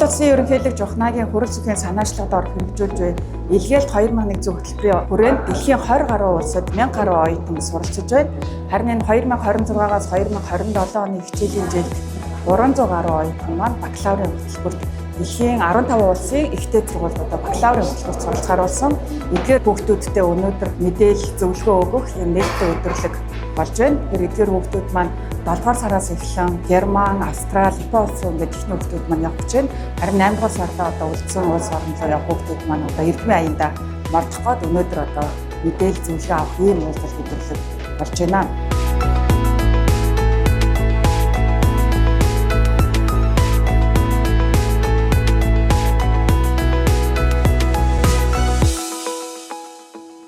улсын ерөнхийлөг Жухнагийн хурал зүгийн санаачлагаар хэрэгжүүлж буй илгээлт 2001 зөв хөтөлбөрийн хүрээнд дэлхийн 20 гаруй улсад 1000 гаруй оюутан суралцж байна. Харин энэ 2026-аас 2027 оны хичээлийн жилд 300 гаруй оюутан маань бакалаврын хөтөлбөрт дэлхийн 15 улсын ихтэй сургуулиудад бакалаврын хөтөлбөрт суралцахаар болсон. Эдгээр хүүхдүүдтэй өнөөдөр мэдээлэл зөвлөгөө өгөх юм нээлттэй өдрөлөг болж байна. Эдгээр хүүхдүүд маань 7 дугаар сараас эхлэн Герман, Австрали, Япон улсын ингээд их хүүхдүүд маань явж байна. Харин 8 дугаар сарда одоо үлдсэн улс орн руу явах хүүхдүүд маань одоо эрдмийн аяанда мордох гээд өнөөдөр одоо мэдээлэл зөвлөгөө авах ийм уулзалт өдрөлөг болж байна.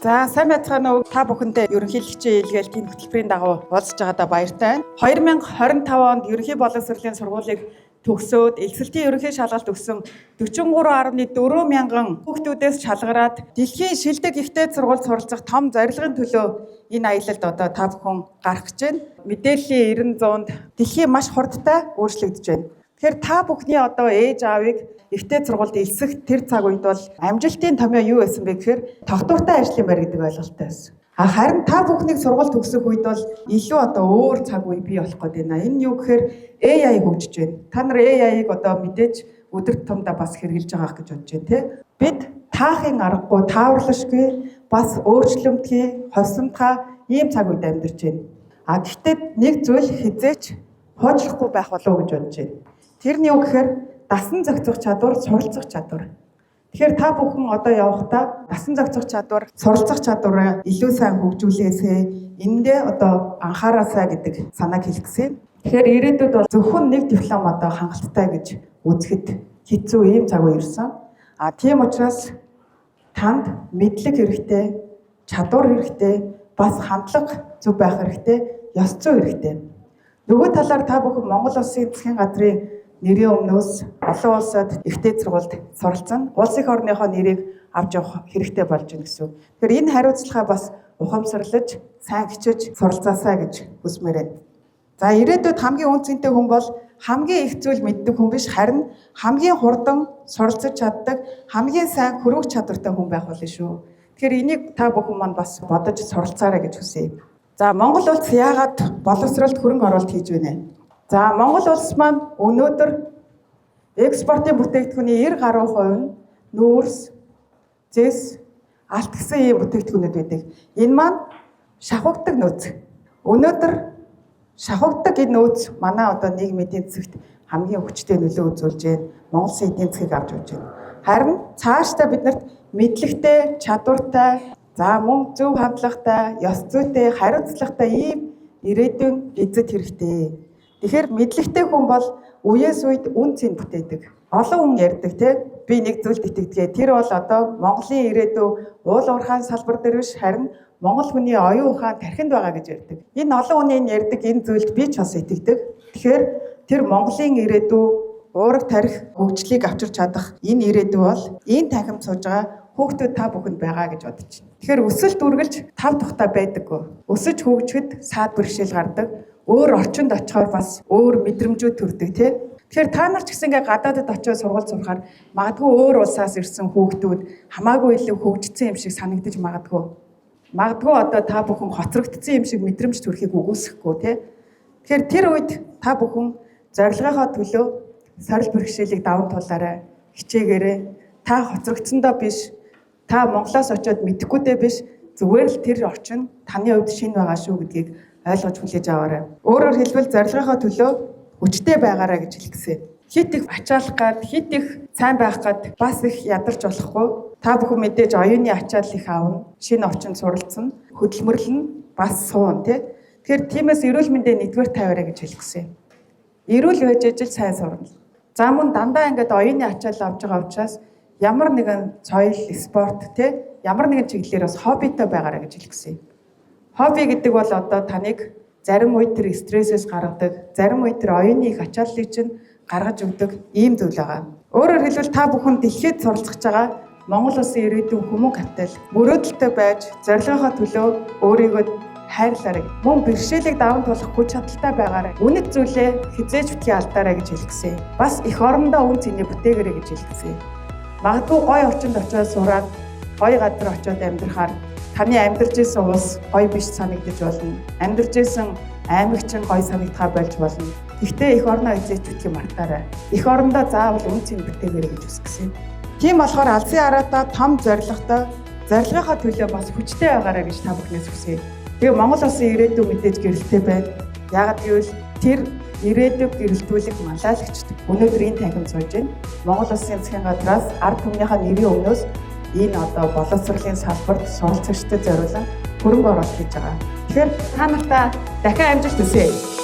За сайн байцгаана уу та бүхэндээ ерөнхийлөгчийн илгээлтийн хөтөлбөрийн дагуу уулзж байгаадаа баяртай байна. 2025 онд ерөнхий боловсролын сургуулийг төгсөөд элсэлтийн ерөнхий шалгалт өгсөн 43.4 мянган хүүхдүүдээс шалгараад дэлхийн шилдэг ихтэй сургуульд суралцах том зорилгын төлөө энэ аялалд одоо та бүхэн гарах гэж байна. Мэдээллийн 90-100-д дэлхийн маш хурдтай өөрчлөгдөж байна. Тэгэхээр та бүхний одоо ээж аавыг ихтэй сургуульд элсэх тэр цаг үед бол амжилтын томьёо юу байсан бэ гэхээр тогтвортой ажлын байр гэдэг ойлголттой байсан. Харин та бүхнийг сургууль төгсөх үед бол илүү одоо өөр цаг үе бий болох гээд байна. Энэ юу гэхээр AI хөгжиж байна. Та нар AI-ыг одоо мэдээж өдөр тутамдаа бас хэрэгжилж байгаа гэж бодож байна тий. Бид таахын аргагүй, тааварлашгүй, бас өөрчлөлтгүй, хосомтгой ийм цаг үед амьдарч байна. Гэхдээ нэг зүйл хизээч хоочлохгүй байх болов уу гэж бодож байна. Тэр нь юу гэхээр дасан зохицох чадвар, суралцах чадвар. Тэгэхээр та бүхэн одоо явахдаа дасан зохицох чадвар, суралцах чадвараа илүү сайн хөгжүүлээсэй. Эндээ одоо анхаараасаа гэдэг санааг хэлгэсэн. Тэгэхээр ирээдүйд бол зөвхөн нэг диплом одоо хангалттай гэж үзэхэд хэцүү ийм цаг үе ирсэн. Тийм учраас танд мэдлэг хэрэгтэй, чадвар хэрэгтэй, бас хандлага зөв байх хэрэгтэй, ёс зүй хэрэгтэй. Нөгөө талаар та бүхэн Монгол Улсын засгийн газрын нэрийн өмнөөс олон улсад ихтэй сургуульд суралцсан. Улс их орныхоо нэрийг авч явах хэрэгтэй болж байна гэсэн. Тэгэхээр энэ хариуцлагаа бас ухамсарлаж, сайн хичээж суралцаасаа гэж хүсмээр байна. За ирээдүйд хамгийн үнцэнтэй хүн бол хамгийн их зүйл мэддэг хүн биш, харин хамгийн хурдан суралцж чаддаг, хамгийн сайн хөрвөх чадвартай хүн байх болно шүү. Тэгэхээр энийг та бүхэн маань бас бодож суралцаарай гэж хүсье. За Монгол улс яагаад боловсролд хөрөнгө оруулалт хийж байна вэ? За Монгол улс маань өнөөдөр экспортын бүтээгдэхүүний 90 гаруй хувь нь нүүрс, зэс, алт гэсэн ийм бүтээгдэхүүнүүд байдаг. Энэ маань шавхагддаг нөөц. Өнөөдөр шавхагддаг энэ нөөц манай одоо нийгмийн эдийн засагт хамгийн хүчтэй нөлөө үзүүлж байна. Монгол Улсын эдийн засгийг авч явж байна. Харин цаашдаа биднэрт мэдлэгтэй, чадвартай, за мөн зөв хандлагатай, ёс зүйтэй, хариуцлагатай ийм ирээдүйн эзэд хэрэгтэй. Тэгэхээр мэдлэгтэй хүн бол үеэс үед үн цэн бүтээдэг. Олон хүн ярьдаг тий. Би нэг зүйлд итгэдэг. Тэр бол одоо Монголын ирээдүй уул уурхайн салбар дээр биш, харин Монгол хүний оюун ухаан тархинд байгаа гэж ярьдаг. Энэ олон хүний ярьдаг энэ зүйлд би ч бас итгэдэг. Тэгэхээр тэр Монголын ирээдүй уурах тарих хөгжлийг авчирч чадах энэ ирээдүй бол энэ танхимд сууж байгаа хүүхдүүд та бүхэнд байгаа гэж бодож байна. Тэгэхээр өсөлт үргэлж тав тухтай байдаггүй. Өсөж хөгжөхөд саад бэрхшээл гардаг. Өөр орчинд очихоор бас өөр мэдрэмжүүд төрдөг тий. Тэгэхээр та нар ч гэсэн ингээ гадаадд очиж сургууль сурахаар магадгүй өөр улсаас ирсэн хүүхдүүд хамаагүй илүү хөгжсөн юм шиг санагдаж магадгүй. Магадгүй одоо та бүхэн хоцрогдсон юм шиг мэдрэмж төрхийг үгүйсэхгүй тий. Тэгэхээр тэр үед та бүхэн зорилгынхоо төлөө сорил бэрхшээлийг даван туулаарай. Хичээгээрэй. Та хоцрогдсондоо биш, та Монголоос очиод мэдэхгүйдээ биш, зүгээр л тэр орчин таны хувьд шинэ байгаа шүү гэдгийг ойлгож хүлээж аваарай. Өөрөөр хэлбэл зорилгынхоо төлөө хүчтэй байгаарай гэж хэлгэсэн. Хит их ачаалах гад, хит их сайн байх гад бас их ядарч болохгүй. Та бүхэн мэдээж оюуны ачаал их аавна, шинэ орчинд суралцсан, хөдөлмөрлөн бас суун тий. Тэгэхээр тиймээс эрүүл мэндэ нэгдүгээр тавиарай гэж хэлгэсэн. Эрүүл байж ижил сайн сурна. За мөн дандаа ингээд оюуны ачаал авч байгаа учраас ямар нэгэн соёл, спорт тий, ямар нэгэн чиглэлээр бас хоббитой байгаарай гэж хэлгэсэн. Хобби гэдэг бол одоо таныг зарим үед тэр стрессээс гаргадаг, зарим үед тэр оюуны их ачааллыг чинь гаргаж өгдөг ийм зүйл байгаа. Өөрөөр хэлбэл та бүхэн дэлхийд суралцж байгаа Монгол Улсын ирээдүйн хүмүүн капитал мөрөөдөлтэй байж, зорилгынхоо төлөө өөрийгөө хайрлаарай. Мөн бэрхшээлийг даван туулах хүч чадалтай байгаарай. Үнэт зүйлээ хизээж битгий алдаарай гэж хэлгэсэн. Бас эх орондоо үн цэнийг бүтээгээрэй гэж хэлгэсэн. Магадгүй гоё орчинд очиод сураад гоё газар очиод амьдрахаар таны амьдарч исэн улс гоё биш санагдаж болно. Амьдарч исэн аймагчин гоё санагдхаа болж болно. Гэхдээ эх орноо эзэж битгий мартаарай. Эх орондоо заавал үн цэнийг бүтээгээрэй гэж хүсгэсэн. Тийм болохоор алсын араатаа том зорилготой зорилгынхаа төлөө бас хүчтэй байгаарай гэж та бүхнээс хүсье. Тэгээ Монгол улсын ирээдүйн мэдээж гэрэлтэй байна. Яагаад гэвэл тэр ирээдүйг гэрэлтүүлэх манлайлагчд өнөөдөр энэ танхимд сууж байна. Монгол улсын засгийн газраас ард түмнийхээ нэрийн өмнөөс энэ одоо боловсролын салбарт суралцагчдад зориулан хөрөнгө оруулалт хийж байгаа. Тэгэхээр та нартай дахин амжилт хүсье.